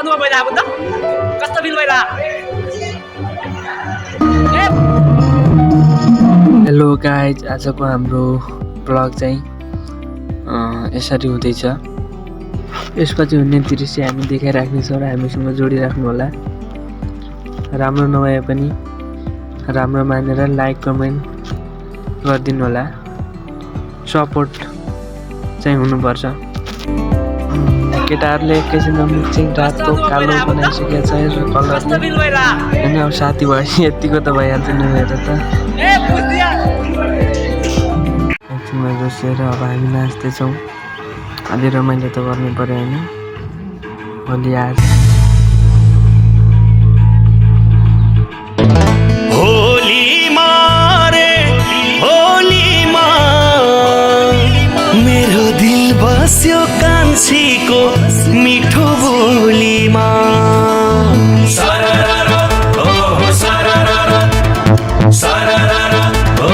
अनुभव भइरहेको त कस्तो फिल भइरहेको हेलो गाइज, आजको हाम्रो ब्लग चाहिँ यसरी हुँदैछ। यसपछि हुने दृश्य हामी देखाइराख्नेछौँ र हामीसँग जोडिराख्नु होला। राम्रो नभए पनि राम्रो मानेर लाइक कमेन्ट गरिदिनु होला। सपोर्ट चाहिँ हुनुपर्छ। केटाहरूले एकैछिनमा मुख चाहिँ रातो कालो बनाइसकेको छ र कलरले होइन। अब साथी भयो यतिको त भइहाल्छ नि हेर त। एकछिनमा जोसिएर अब हामी नाच्दैछौँ। अलि रमाइलो त गर्नु पऱ्यो होइन। होली आज होलीमा रे होलीमा मेरो दिल बस्यो कान्छीको मिठो बोलीमा। सररर हो सररर सररर हो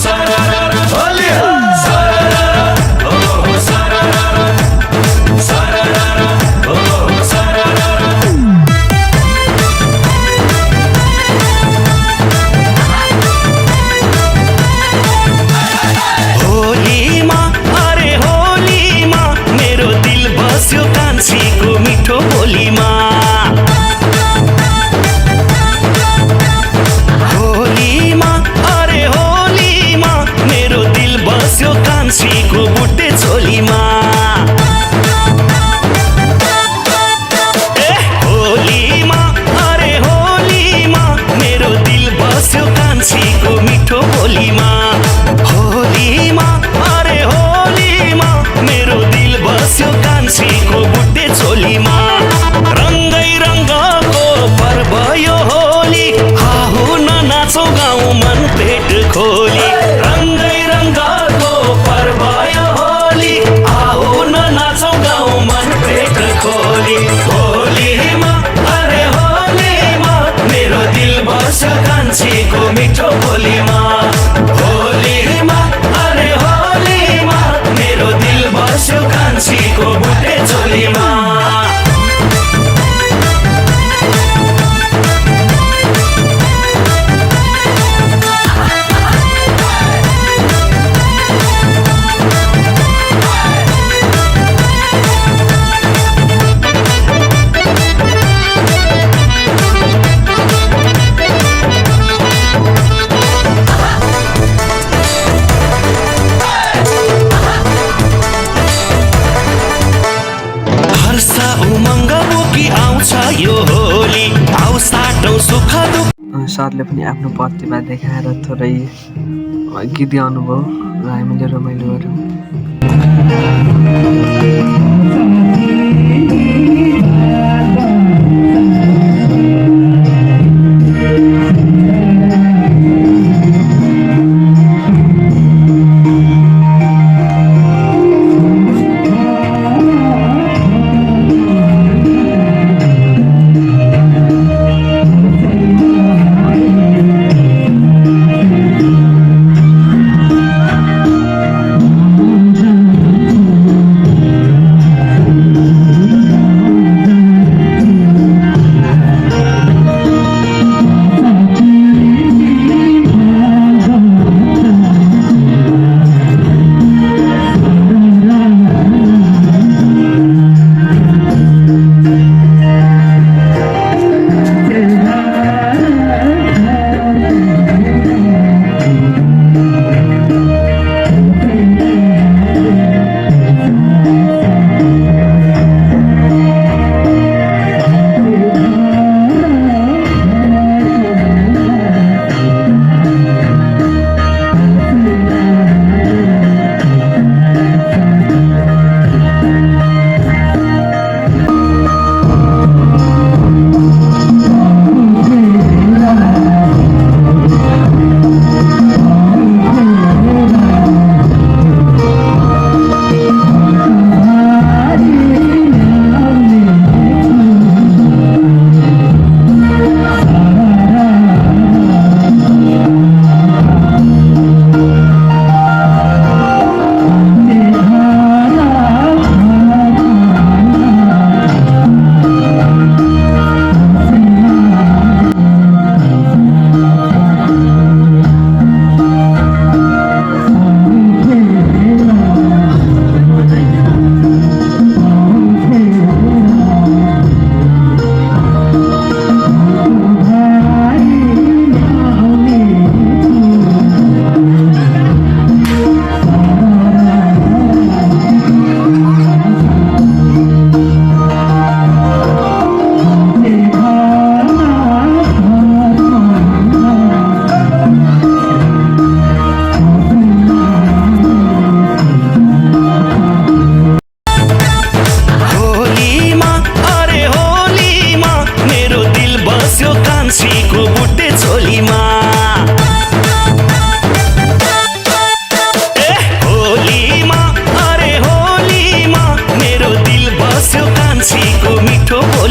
सररर होली सररर हो सररर सररर हो सररर। होलीमा अरे होलीमा मेरो दिल बस्यो कान्छीको मिठो बोलीमा। होलीमा अरे होलीमा मेरो दिल बस्यो कान्छीको बुट्टे चोलीमा। ए होलीमा अरे होलीमा मेरो दिल बस्यो कान्छीको मिठो बोलीमा। होलीमा अरे होलीमा मेरो दिल बस्यो कान्छीको बुट्टे चोलीमा। रङ्गै रङ्गको पर्व यो होली, आऊ न नाचौँ गाउँ मन पेट खोली। रङ्गै रङ्गको पर्व यो होली, आऊ न नाचौँ गाउँ मन पेट खोली। होलीमा अरे होलीमा मेरो दिल बस्यो कान्छीको मिठो बोलीमा। होलीमा अरे होलीमा मेरो दिल बस्यो कान्छीको बुट्टे चोलीमा। हर्षा उमङ्ग बोकी आउँछ यो होली, आऊ साटौँ सुख दुःख। सरले पनि आफ्नो प्रतिभा देखाएर थोरै गीत गाउनुभयो र हामीले रमाइलो गऱ्यौँ।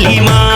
होलीमा